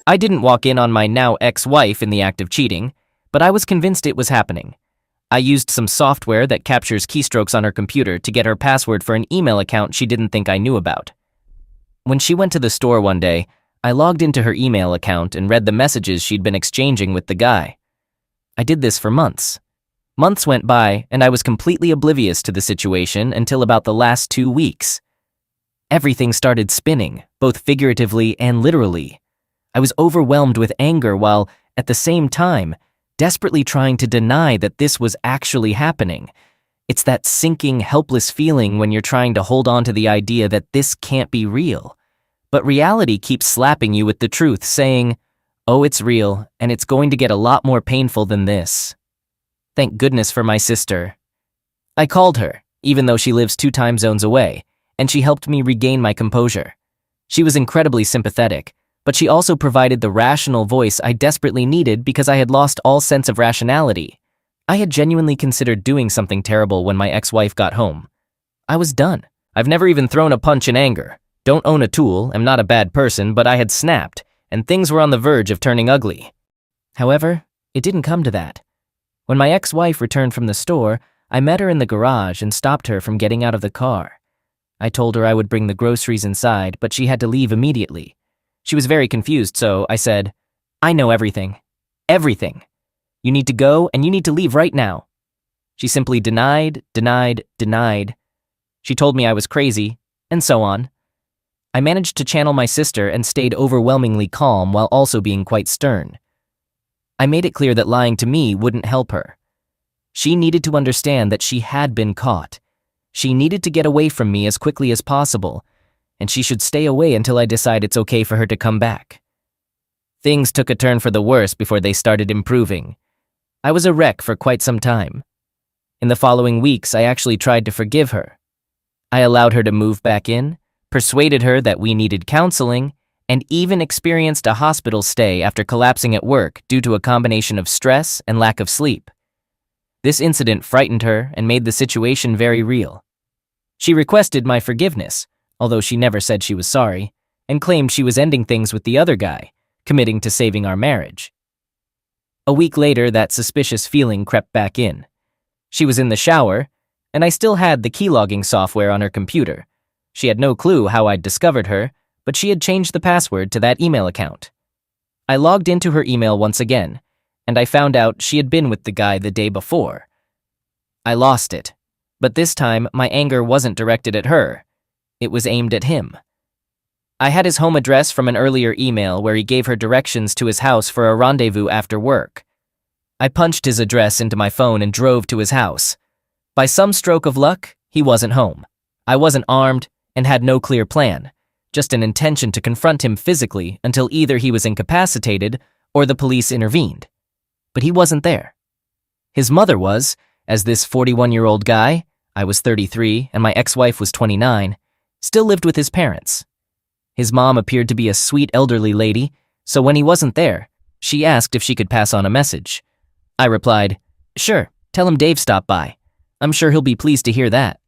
I didn't walk in on my now ex-wife in the act of cheating, but I was convinced it was happening. I used some software that captures keystrokes on her computer to get her password for an email account she didn't think I knew about. When she went to the store one day, I logged into her email account and read the messages she'd been exchanging with the guy. I did this for months. Months went by, and I was completely oblivious to the situation until about the last 2 weeks. Everything started spinning, both figuratively and literally. I was overwhelmed with anger while, at the same time, desperately trying to deny that this was actually happening. It's that sinking, helpless feeling when you're trying to hold on to the idea that this can't be real. But reality keeps slapping you with the truth, saying, "Oh, it's real, and it's going to get a lot more painful than this." Thank goodness for my sister. I called her, even though she lives 2 time zones away, and she helped me regain my composure. She was incredibly sympathetic, but she also provided the rational voice I desperately needed because I had lost all sense of rationality. I had genuinely considered doing something terrible when my ex-wife got home. I was done. I've never even thrown a punch in anger. Don't own a tool, am not a bad person, but I had snapped, and things were on the verge of turning ugly. However, it didn't come to that. When my ex-wife returned from the store, I met her in the garage and stopped her from getting out of the car. I told her I would bring the groceries inside, but she had to leave immediately. She was very confused, so I said, "I know everything. Everything. You need to go, and you need to leave right now." She simply denied. She told me I was crazy, and so on. I managed to channel my sister and stayed overwhelmingly calm while also being quite stern. I made it clear that lying to me wouldn't help her. She needed to understand that she had been caught. She needed to get away from me as quickly as possible, and she should stay away until I decide it's okay for her to come back. Things took a turn for the worse before they started improving. I was a wreck for quite some time. In the following weeks, I actually tried to forgive her. I allowed her to move back in, persuaded her that we needed counseling, and even experienced a hospital stay after collapsing at work due to a combination of stress and lack of sleep. This incident frightened her and made the situation very real. She requested my forgiveness, although she never said she was sorry, and claimed she was ending things with the other guy, committing to saving our marriage. A week later, that suspicious feeling crept back in. She was in the shower, and I still had the keylogging software on her computer. She had no clue how I'd discovered her, but she had changed the password to that email account. I logged into her email once again, and I found out she had been with the guy the day before. I lost it, but this time my anger wasn't directed at her. It was aimed at him. I had his home address from an earlier email where he gave her directions to his house for a rendezvous after work. I punched his address into my phone and drove to his house. By some stroke of luck, he wasn't home. I wasn't armed and had no clear plan, just an intention to confront him physically until either he was incapacitated or the police intervened. But he wasn't there. His mother was, as this 41-year-old guy, I was 33 and my ex-wife was 29, still lived with his parents. His mom appeared to be a sweet elderly lady, so when he wasn't there, she asked if she could pass on a message. I replied, "Sure, tell him Dave stopped by. I'm sure he'll be pleased to hear that."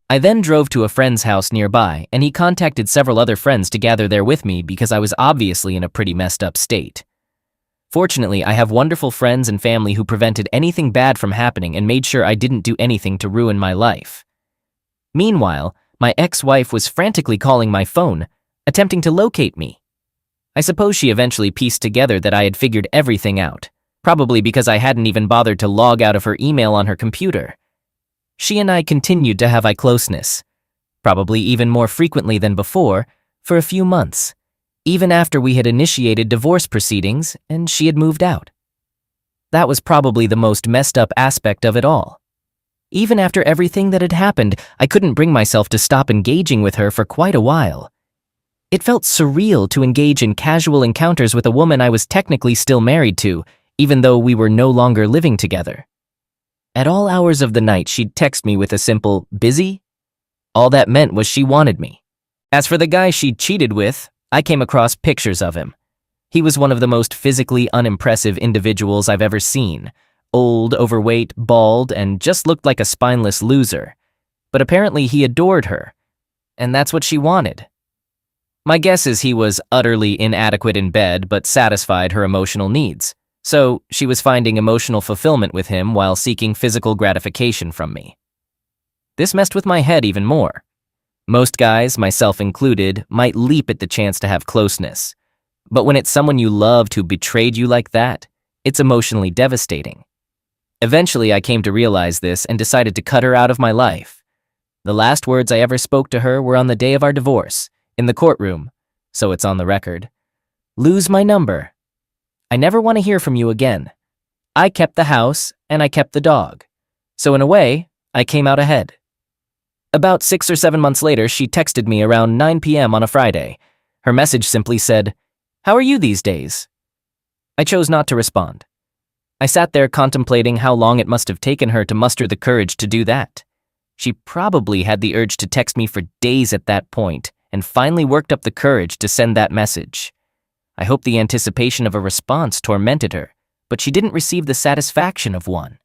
I then drove to a friend's house nearby, and he contacted several other friends to gather there with me because I was obviously in a pretty messed up state. Fortunately, I have wonderful friends and family who prevented anything bad from happening and made sure I didn't do anything to ruin my life. Meanwhile, my ex-wife was frantically calling my phone, attempting to locate me. I suppose she eventually pieced together that I had figured everything out, probably because I hadn't even bothered to log out of her email on her computer. She and I continued to have closeness, probably even more frequently than before, for a few months, even after we had initiated divorce proceedings and she had moved out. That was probably the most messed up aspect of it all. Even after everything that had happened, I couldn't bring myself to stop engaging with her for quite a while. It felt surreal to engage in casual encounters with a woman I was technically still married to, even though we were no longer living together. At all hours of the night, she'd text me with a simple, "Busy?" All that meant was she wanted me. As for the guy she'd cheated with, I came across pictures of him. He was one of the most physically unimpressive individuals I've ever seen. Old, overweight, bald, and just looked like a spineless loser. But apparently he adored her, and that's what she wanted. My guess is he was utterly inadequate in bed but satisfied her emotional needs. So she was finding emotional fulfillment with him while seeking physical gratification from me. This messed with my head even more. Most guys, myself included, might leap at the chance to have closeness. But when it's someone you loved who betrayed you like that, it's emotionally devastating. Eventually, I came to realize this and decided to cut her out of my life. The last words I ever spoke to her were on the day of our divorce, in the courtroom, so it's on the record. Lose my number. I never want to hear from you again. I kept the house, and I kept the dog. So in a way, I came out ahead. About 6 or 7 months later, she texted me around 9 p.m. on a Friday. Her message simply said, "How are you these days?" I chose not to respond. I sat there contemplating how long it must have taken her to muster the courage to do that. She probably had the urge to text me for days at that point, and finally worked up the courage to send that message. I hope the anticipation of a response tormented her, but she didn't receive the satisfaction of one.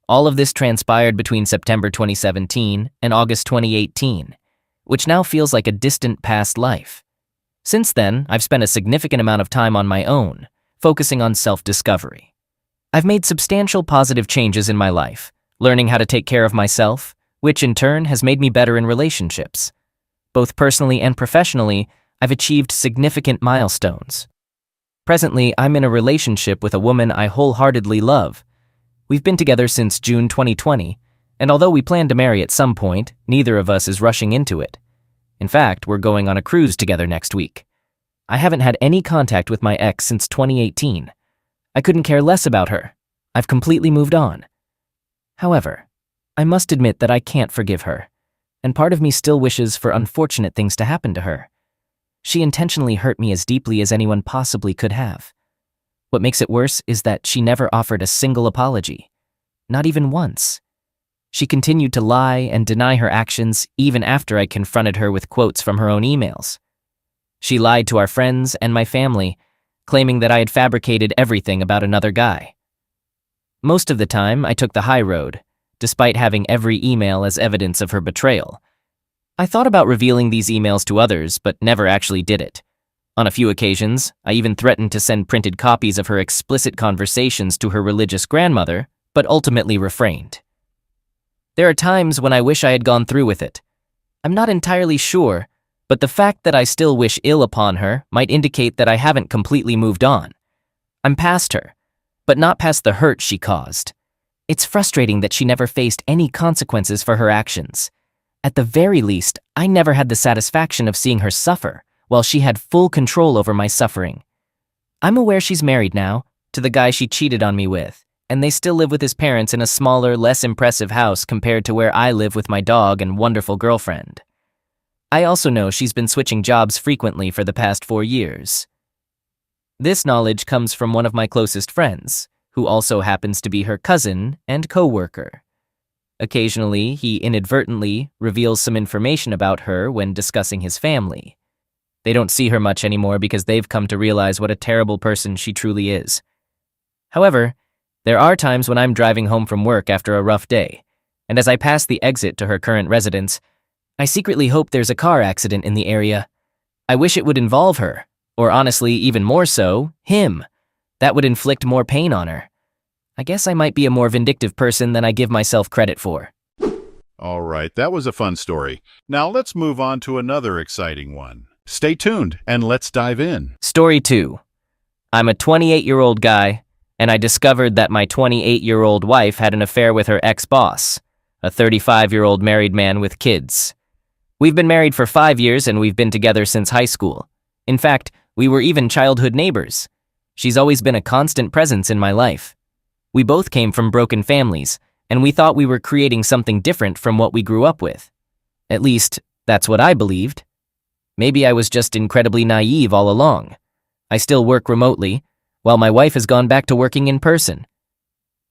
All of this transpired between September 2017 and August 2018, which now feels like a distant past life. Since then, I've spent a significant amount of time on my own, focusing on self-discovery. I've made substantial positive changes in my life, learning how to take care of myself, which in turn has made me better in relationships. Both personally and professionally, I've achieved significant milestones. Presently, I'm in a relationship with a woman I wholeheartedly love. We've been together since June 2020, and although we plan to marry at some point, neither of us is rushing into it. In fact, we're going on a cruise together next week. I haven't had any contact with my ex since 2018. I couldn't care less about her. I've completely moved on. However, I must admit that I can't forgive her, and part of me still wishes for unfortunate things to happen to her. She intentionally hurt me as deeply as anyone possibly could have. What makes it worse is that she never offered a single apology, not even once. She continued to lie and deny her actions even after I confronted her with quotes from her own emails. She lied to our friends and my family, claiming that I had fabricated everything about another guy. Most of the time, I took the high road, despite having every email as evidence of her betrayal. I thought about revealing these emails to others, but never actually did it. On a few occasions, I even threatened to send printed copies of her explicit conversations to her religious grandmother, but ultimately refrained. There are times when I wish I had gone through with it. I'm not entirely sure, but the fact that I still wish ill upon her might indicate that I haven't completely moved on. I'm past her, but not past the hurt she caused. It's frustrating that she never faced any consequences for her actions. At the very least, I never had the satisfaction of seeing her suffer, while she had full control over my suffering. I'm aware she's married now, to the guy she cheated on me with, and they still live with his parents in a smaller, less impressive house compared to where I live with my dog and wonderful girlfriend. I also know she's been switching jobs frequently for the past 4 years. This knowledge comes from one of my closest friends, who also happens to be her cousin and co-worker. Occasionally, he inadvertently reveals some information about her when discussing his family. They don't see her much anymore because they've come to realize what a terrible person she truly is. However, there are times when I'm driving home from work after a rough day, and as I pass the exit to her current residence, I secretly hope there's a car accident in the area. I wish it would involve her, or honestly, even more so, him. That would inflict more pain on her. I guess I might be a more vindictive person than I give myself credit for. All right, that was a fun story. Now let's move on to another exciting one. Stay tuned and let's dive in. Story 2. I'm a 28-year-old guy, and I discovered that my 28-year-old wife had an affair with her ex-boss, a 35-year-old married man with kids. We've been married for 5 years and we've been together since high school. In fact, we were even childhood neighbors. She's always been a constant presence in my life. We both came from broken families, and we thought we were creating something different from what we grew up with. At least, that's what I believed. Maybe I was just incredibly naive all along. I still work remotely, while my wife has gone back to working in person.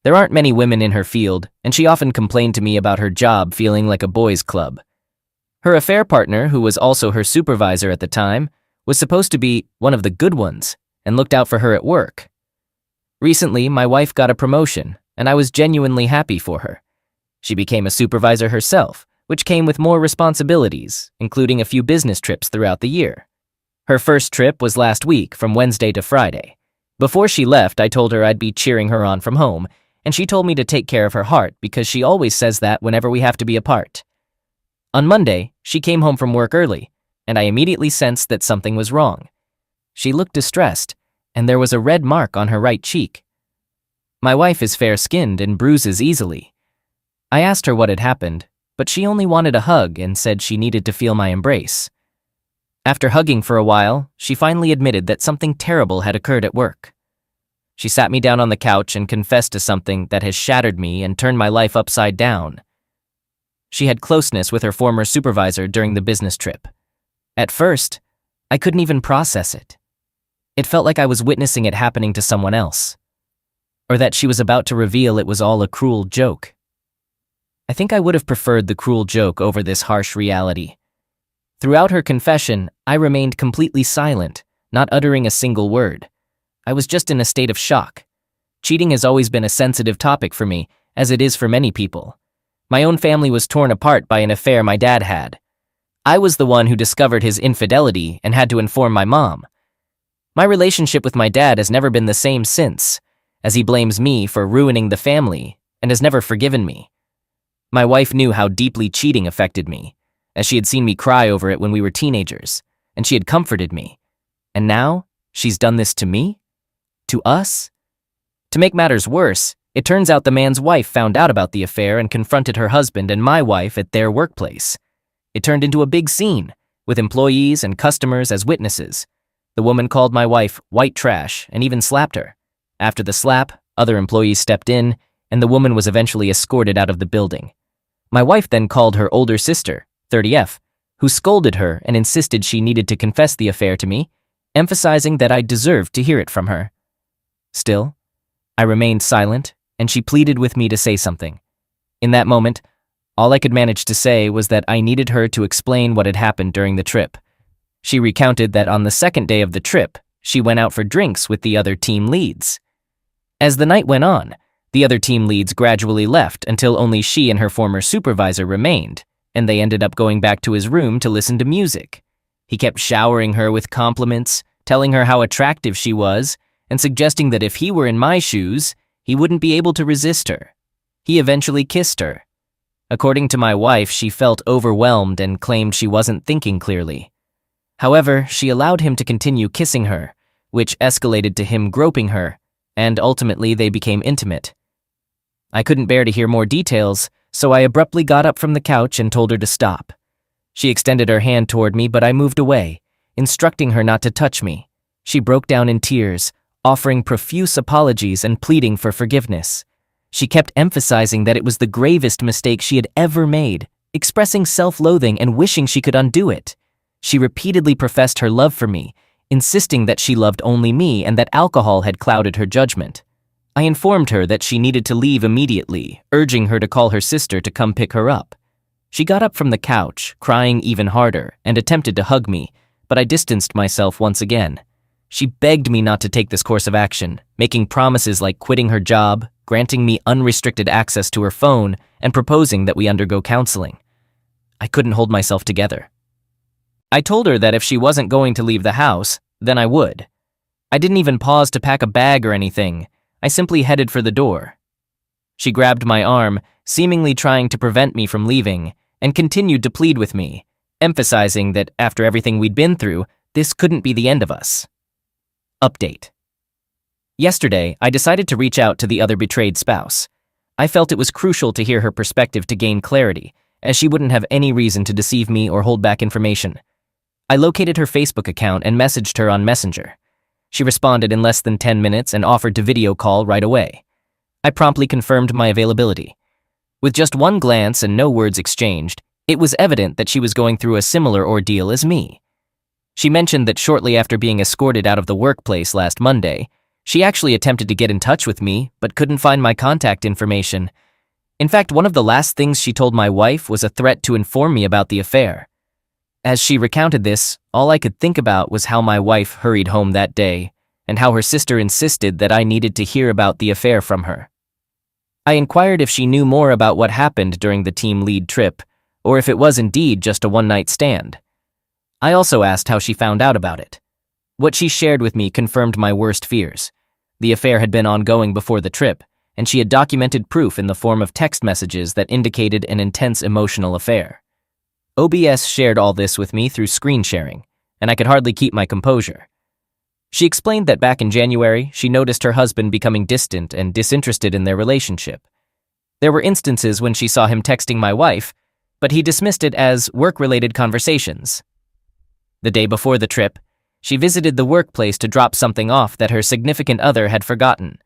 There aren't many women in her field, and she often complained to me about her job feeling like a boys' club. Her affair partner, who was also her supervisor at the time, was supposed to be one of the good ones and looked out for her at work. Recently, my wife got a promotion, and I was genuinely happy for her. She became a supervisor herself, which came with more responsibilities, including a few business trips throughout the year. Her first trip was last week from Wednesday to Friday. Before she left, I told her I'd be cheering her on from home, and she told me to take care of her heart because she always says that whenever we have to be apart. On Monday, she came home from work early, and I immediately sensed that something was wrong. She looked distressed, and there was a red mark on her right cheek. My wife is fair-skinned and bruises easily. I asked her what had happened, but she only wanted a hug and said she needed to feel my embrace. After hugging for a while, she finally admitted that something terrible had occurred at work. She sat me down on the couch and confessed to something that has shattered me and turned my life upside down. She had closeness with her former supervisor during the business trip. At first, I couldn't even process it. It felt like I was witnessing it happening to someone else, or that she was about to reveal it was all a cruel joke. I think I would have preferred the cruel joke over this harsh reality. Throughout her confession, I remained completely silent, not uttering a single word. I was just in a state of shock. Cheating has always been a sensitive topic for me, as it is for many people. My own family was torn apart by an affair my dad had. I was the one who discovered his infidelity and had to inform my mom. My relationship with my dad has never been the same since, as he blames me for ruining the family and has never forgiven me. My wife knew how deeply cheating affected me, as she had seen me cry over it when we were teenagers, and she had comforted me. And now, she's done this to me? To us? To make matters worse, it turns out the man's wife found out about the affair and confronted her husband and my wife at their workplace. It turned into a big scene, with employees and customers as witnesses. The woman called my wife white trash and even slapped her. After the slap, other employees stepped in, and the woman was eventually escorted out of the building. My wife then called her older sister, 30F, who scolded her and insisted she needed to confess the affair to me, emphasizing that I deserved to hear it from her. Still, I remained silent, and she pleaded with me to say something. In that moment, all I could manage to say was that I needed her to explain what had happened during the trip. She recounted that on the second day of the trip, she went out for drinks with the other team leads. As the night went on, the other team leads gradually left until only she and her former supervisor remained, and they ended up going back to his room to listen to music. He kept showering her with compliments, telling her how attractive she was, and suggesting that if he were in my shoes, he wouldn't be able to resist her. He eventually kissed her. According to my wife, she felt overwhelmed and claimed she wasn't thinking clearly. However, she allowed him to continue kissing her, which escalated to him groping her, and ultimately they became intimate. I couldn't bear to hear more details, so I abruptly got up from the couch and told her to stop. She extended her hand toward me, but I moved away, instructing her not to touch me. She broke down in tears, offering profuse apologies and pleading for forgiveness. She kept emphasizing that it was the gravest mistake she had ever made, expressing self-loathing and wishing she could undo it. She repeatedly professed her love for me, insisting that she loved only me and that alcohol had clouded her judgment. I informed her that she needed to leave immediately, urging her to call her sister to come pick her up. She got up from the couch, crying even harder, and attempted to hug me, but I distanced myself once again. She begged me not to take this course of action, making promises like quitting her job, granting me unrestricted access to her phone, and proposing that we undergo counseling. I couldn't hold myself together. I told her that if she wasn't going to leave the house, then I would. I didn't even pause to pack a bag or anything. I simply headed for the door. She grabbed my arm, seemingly trying to prevent me from leaving, and continued to plead with me, emphasizing that after everything we'd been through, this couldn't be the end of us. Update. Yesterday, I decided to reach out to the other betrayed spouse. I felt it was crucial to hear her perspective to gain clarity, as she wouldn't have any reason to deceive me or hold back information. I located her Facebook account and messaged her on Messenger. She responded in less than 10 minutes and offered to video call right away. I promptly confirmed my availability. With just one glance and no words exchanged, it was evident that she was going through a similar ordeal as me. She mentioned that shortly after being escorted out of the workplace last Monday, she actually attempted to get in touch with me but couldn't find my contact information. In fact, one of the last things she told my wife was a threat to inform me about the affair. As she recounted this, all I could think about was how my wife hurried home that day, and how her sister insisted that I needed to hear about the affair from her. I inquired if she knew more about what happened during the team lead trip, or if it was indeed just a one-night stand. I also asked how she found out about it. What she shared with me confirmed my worst fears. The affair had been ongoing before the trip, and she had documented proof in the form of text messages that indicated an intense emotional affair. OBS shared all this with me through screen sharing, and I could hardly keep my composure. She explained that back in January, she noticed her husband becoming distant and disinterested in their relationship. There were instances when she saw him texting my wife, but he dismissed it as work-related conversations. The day before the trip, she visited the workplace to drop something off that her significant other had forgotten.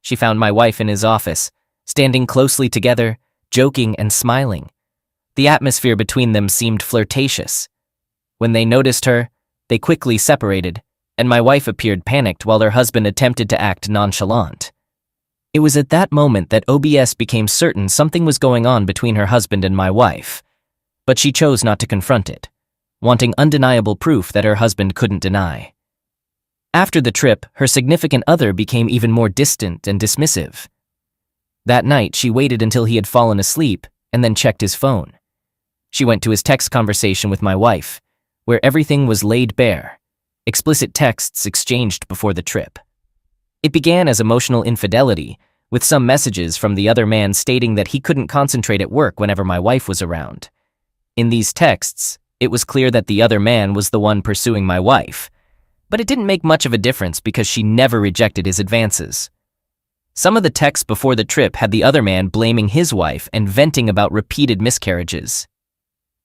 She found my wife in his office, standing closely together, joking and smiling. The atmosphere between them seemed flirtatious. When they noticed her, they quickly separated, and my wife appeared panicked while her husband attempted to act nonchalant. It was at that moment that OBS became certain something was going on between her husband and my wife, but she chose not to confront it, wanting undeniable proof that her husband couldn't deny. After the trip, her significant other became even more distant and dismissive. That night, she waited until he had fallen asleep and then checked his phone. She went to his text conversation with my wife, where everything was laid bare, explicit texts exchanged before the trip. It began as emotional infidelity, with some messages from the other man stating that he couldn't concentrate at work whenever my wife was around. In these texts, it was clear that the other man was the one pursuing my wife, but it didn't make much of a difference because she never rejected his advances. Some of the texts before the trip had the other man blaming his wife and venting about repeated miscarriages.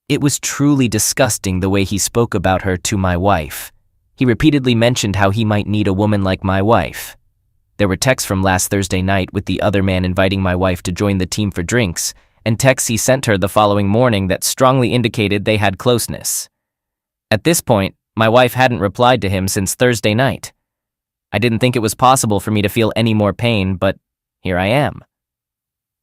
It was truly disgusting the way he spoke about her to my wife. He repeatedly mentioned how he might need a woman like my wife. There were texts from last Thursday night with the other man inviting my wife to join the team for drinks, and texts he sent her the following morning that strongly indicated they had closeness. At this point, my wife hadn't replied to him since Thursday night. I didn't think it was possible for me to feel any more pain, but here I am.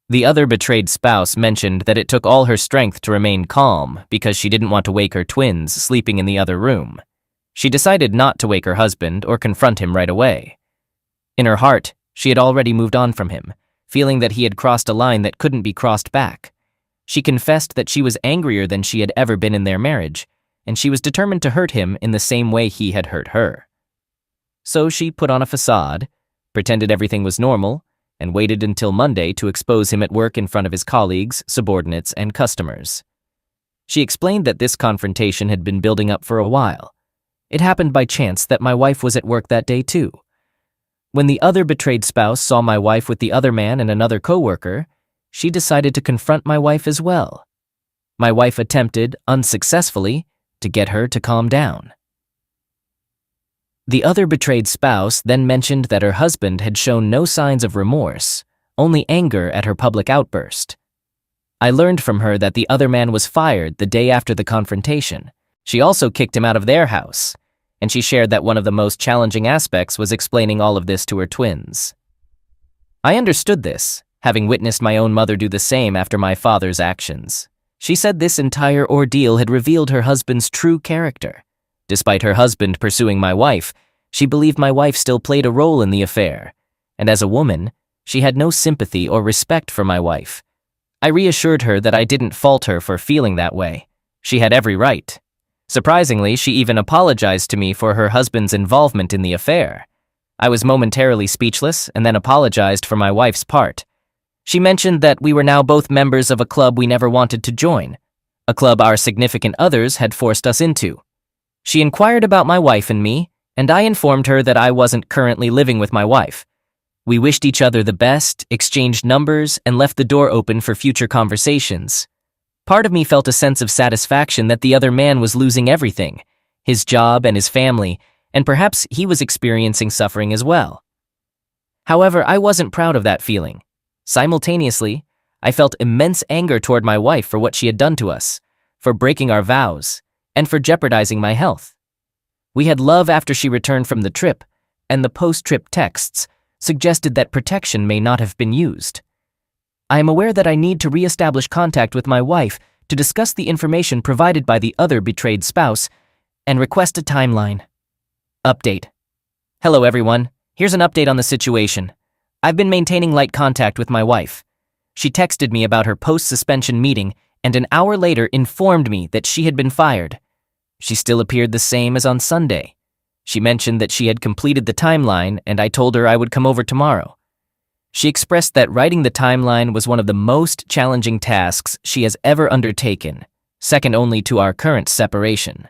The other betrayed spouse mentioned that it took all her strength to remain calm because she didn't want to wake her twins sleeping in the other room. She decided not to wake her husband or confront him right away. In her heart, she had already moved on from him, feeling that he had crossed a line that couldn't be crossed back. She confessed that she was angrier than she had ever been in their marriage, and she was determined to hurt him in the same way he had hurt her. So she put on a facade, pretended everything was normal, and waited until Monday to expose him at work in front of his colleagues, subordinates, and customers. She explained that this confrontation had been building up for a while. It happened by chance that my wife was at work that day too. When the other betrayed spouse saw my wife with the other man and another coworker, she decided to confront my wife as well. My wife attempted, unsuccessfully, to get her to calm down. The other betrayed spouse then mentioned that her husband had shown no signs of remorse, only anger at her public outburst. I learned from her that the other man was fired the day after the confrontation. She also kicked him out of their house, and she shared that one of the most challenging aspects was explaining all of this to her twins. I understood this, having witnessed my own mother do the same after my father's actions. She said this entire ordeal had revealed her husband's true character. Despite her husband pursuing my wife, she believed my wife still played a role in the affair, and as a woman, she had no sympathy or respect for my wife. I reassured her that I didn't fault her for feeling that way. She had every right. Surprisingly, she even apologized to me for her husband's involvement in the affair. I was momentarily speechless and then apologized for my wife's part. She mentioned that we were now both members of a club we never wanted to join, a club our significant others had forced us into. She inquired about my wife and me, and I informed her that I wasn't currently living with my wife. We wished each other the best, exchanged numbers, and left the door open for future conversations. Part of me felt a sense of satisfaction that the other man was losing everything, his job and his family, and perhaps he was experiencing suffering as well. However, I wasn't proud of that feeling. Simultaneously, I felt immense anger toward my wife for what she had done to us, for breaking our vows, and for jeopardizing my health. We had love after she returned from the trip, and the post-trip texts suggested that protection may not have been used. I am aware that I need to re-establish contact with my wife to discuss the information provided by the other betrayed spouse and request a timeline. Update. Hello everyone, here's an update on the situation. I've been maintaining light contact with my wife. She texted me about her post-suspension meeting and an hour later informed me that she had been fired. She still appeared the same as on Sunday. She mentioned that she had completed the timeline, and I told her I would come over tomorrow. She expressed that writing the timeline was one of the most challenging tasks she has ever undertaken, second only to our current separation.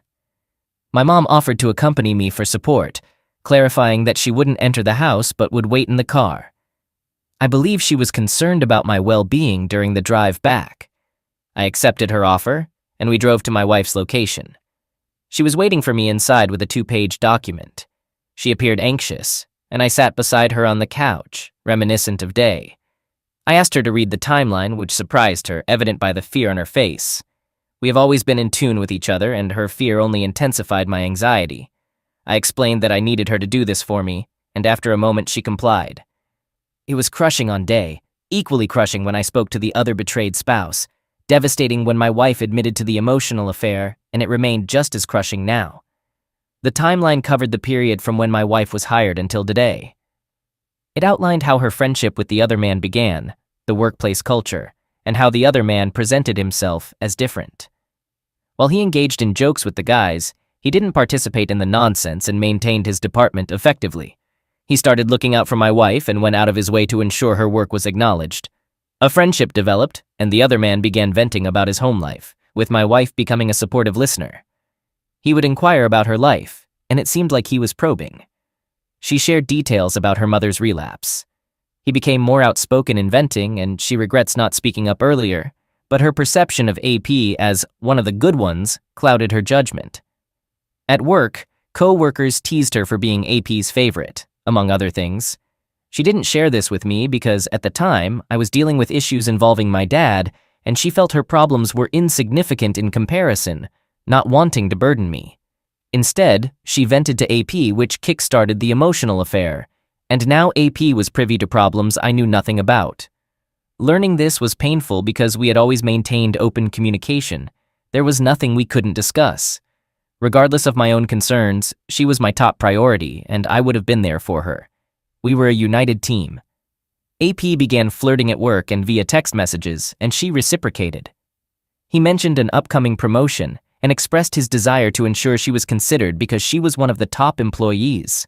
My mom offered to accompany me for support, clarifying that she wouldn't enter the house but would wait in the car. I believe she was concerned about my well-being during the drive back. I accepted her offer, and we drove to my wife's location. She was waiting for me inside with a 2-page document. She appeared anxious, and I sat beside her on the couch, reminiscent of day. I asked her to read the timeline, which surprised her, evident by the fear on her face. We have always been in tune with each other, and her fear only intensified my anxiety. I explained that I needed her to do this for me, and after a moment she complied. It was crushing on day, equally crushing when I spoke to the other betrayed spouse, devastating when my wife admitted to the emotional affair, and it remained just as crushing now. The timeline covered the period from when my wife was hired until today. It outlined how her friendship with the other man began, the workplace culture, and how the other man presented himself as different. While he engaged in jokes with the guys, he didn't participate in the nonsense and maintained his department effectively. He started looking out for my wife and went out of his way to ensure her work was acknowledged. A friendship developed, and the other man began venting about his home life, with my wife becoming a supportive listener. He would inquire about her life, and it seemed like he was probing. She shared details about her mother's relapse. He became more outspoken in venting, and she regrets not speaking up earlier, but her perception of AP as one of the good ones clouded her judgment. At work, co-workers teased her for being AP's favorite, among other things. She didn't share this with me because, at the time, I was dealing with issues involving my dad, and she felt her problems were insignificant in comparison, not wanting to burden me. Instead, she vented to AP, which kick-started the emotional affair, and now AP was privy to problems I knew nothing about. Learning this was painful because we had always maintained open communication. There was nothing we couldn't discuss. Regardless of my own concerns, she was my top priority, and I would have been there for her. We were a united team. AP began flirting at work and via text messages, and she reciprocated. He mentioned an upcoming promotion and expressed his desire to ensure she was considered because she was one of the top employees.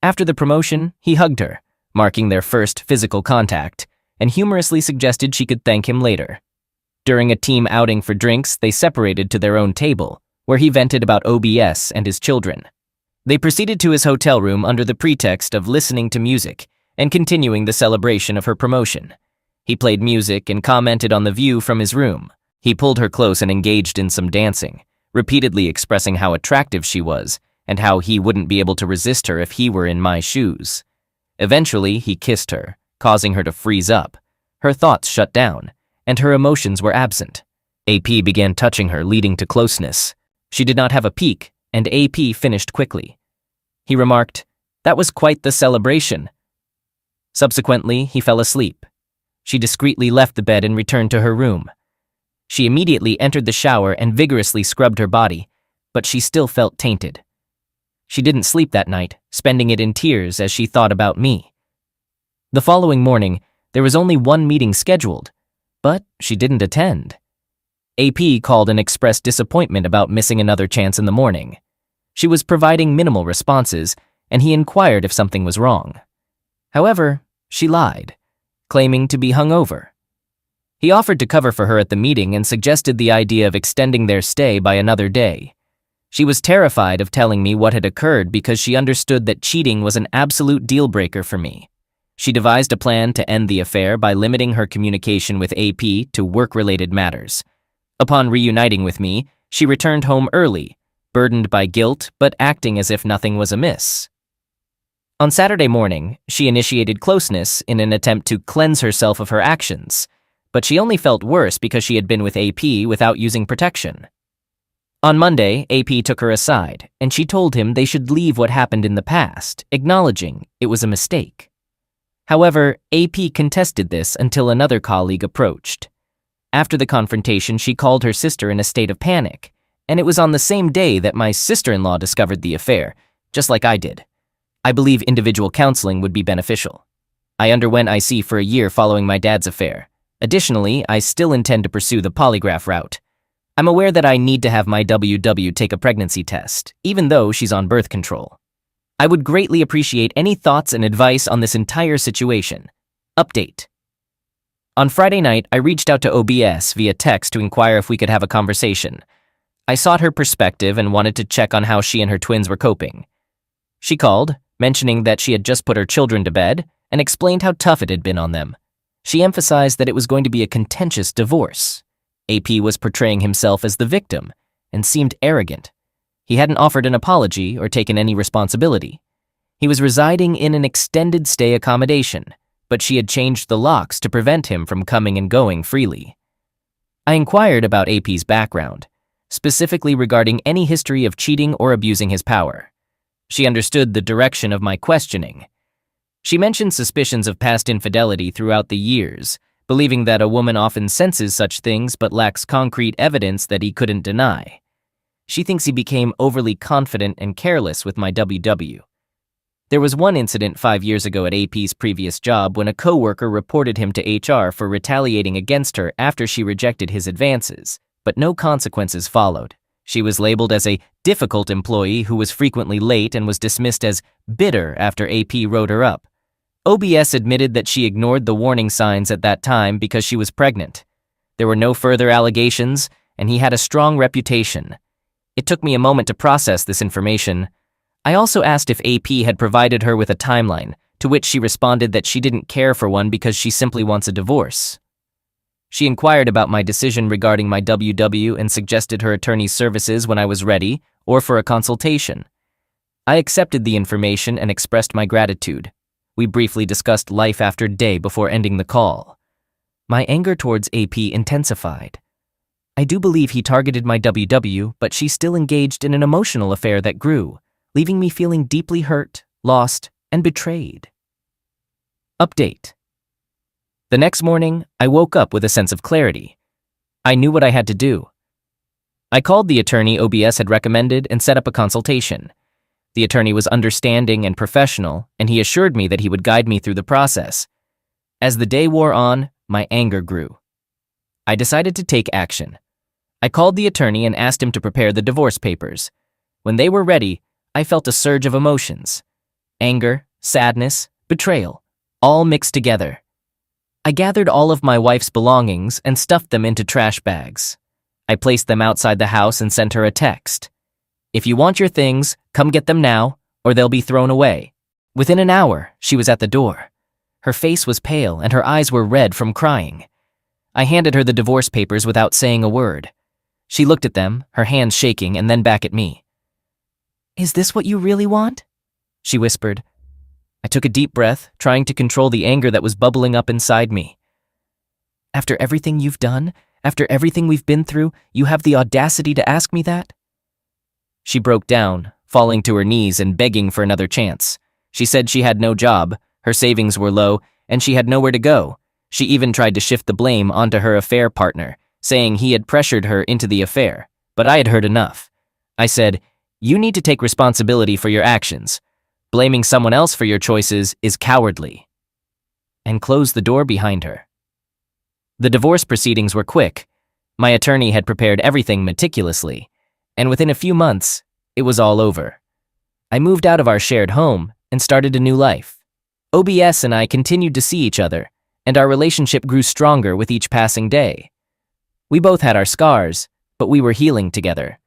After the promotion, he hugged her, marking their first physical contact, and humorously suggested she could thank him later. During a team outing for drinks, they separated to their own table, where he vented about OBS and his children. They proceeded to his hotel room under the pretext of listening to music and continuing the celebration of her promotion. He played music and commented on the view from his room. He pulled her close and engaged in some dancing, repeatedly expressing how attractive she was and how he wouldn't be able to resist her if he were in my shoes. Eventually, he kissed her, causing her to freeze up. Her thoughts shut down, and her emotions were absent. AP began touching her, leading to closeness. She did not have a peak, and AP finished quickly. He remarked, "That was quite the celebration." Subsequently, he fell asleep. She discreetly left the bed and returned to her room. She immediately entered the shower and vigorously scrubbed her body, but she still felt tainted. She didn't sleep that night, spending it in tears as she thought about me. The following morning, there was only one meeting scheduled, but she didn't attend. AP called and expressed disappointment about missing another chance in the morning. She was providing minimal responses, and he inquired if something was wrong. However, she lied, claiming to be hungover. He offered to cover for her at the meeting and suggested the idea of extending their stay by another day. She was terrified of telling me what had occurred because she understood that cheating was an absolute deal-breaker for me. She devised a plan to end the affair by limiting her communication with AP to work-related matters. Upon reuniting with me, she returned home early, burdened by guilt but acting as if nothing was amiss. On Saturday morning, she initiated closeness in an attempt to cleanse herself of her actions, but she only felt worse because she had been with AP without using protection. On Monday, AP took her aside, and she told him they should leave what happened in the past, acknowledging it was a mistake. However, AP contested this until another colleague approached. After the confrontation, she called her sister in a state of panic, and it was on the same day that my sister-in-law discovered the affair, just like I did. I believe individual counseling would be beneficial. I underwent IC for a year following my dad's affair. Additionally, I still intend to pursue the polygraph route. I'm aware that I need to have my WW take a pregnancy test, even though she's on birth control. I would greatly appreciate any thoughts and advice on this entire situation. Update. On Friday night, I reached out to OBS via text to inquire if we could have a conversation. I sought her perspective and wanted to check on how she and her twins were coping. She called, mentioning that she had just put her children to bed, and explained how tough it had been on them. She emphasized that it was going to be a contentious divorce. AP was portraying himself as the victim, and seemed arrogant. He hadn't offered an apology or taken any responsibility. He was residing in an extended stay accommodation, but she had changed the locks to prevent him from coming and going freely. I inquired about AP's background, specifically regarding any history of cheating or abusing his power. She understood the direction of my questioning. She mentioned suspicions of past infidelity throughout the years, believing that a woman often senses such things but lacks concrete evidence that he couldn't deny. She thinks he became overly confident and careless with my WW. There was one incident 5 years ago at AP's previous job when a coworker reported him to HR for retaliating against her after she rejected his advances, but no consequences followed. She was labeled as a difficult employee who was frequently late and was dismissed as bitter after AP wrote her up. OBS admitted that she ignored the warning signs at that time because she was pregnant. There were no further allegations, and he had a strong reputation. It took me a moment to process this information. I also asked if AP had provided her with a timeline, to which she responded that she didn't care for one because she simply wants a divorce. She inquired about my decision regarding my WW and suggested her attorney's services when I was ready, or for a consultation. I accepted the information and expressed my gratitude. We briefly discussed life after day before ending the call. My anger towards AP intensified. I do believe he targeted my WW, but she still engaged in an emotional affair that grew, leaving me feeling deeply hurt, lost, and betrayed. Update. The next morning, I woke up with a sense of clarity. I knew what I had to do. I called the attorney OBS had recommended and set up a consultation. The attorney was understanding and professional, and he assured me that he would guide me through the process. As the day wore on, my anger grew. I decided to take action. I called the attorney and asked him to prepare the divorce papers. When they were ready, I felt a surge of emotions. Anger, sadness, betrayal, all mixed together. I gathered all of my wife's belongings and stuffed them into trash bags. I placed them outside the house and sent her a text. If you want your things, come get them now, or they'll be thrown away. Within an hour, she was at the door. Her face was pale and her eyes were red from crying. I handed her the divorce papers without saying a word. She looked at them, her hands shaking, and then back at me. "Is this what you really want?" she whispered. I took a deep breath, trying to control the anger that was bubbling up inside me. "After everything you've done, after everything we've been through, you have the audacity to ask me that?" She broke down, falling to her knees and begging for another chance. She said she had no job, her savings were low, and she had nowhere to go. She even tried to shift the blame onto her affair partner, saying he had pressured her into the affair, but I had heard enough. I said, "You need to take responsibility for your actions. Blaming someone else for your choices is cowardly," and closed the door behind her. The divorce proceedings were quick. My attorney had prepared everything meticulously, and within a few months, it was all over. I moved out of our shared home and started a new life. OBS and I continued to see each other, and our relationship grew stronger with each passing day. We both had our scars, but we were healing together.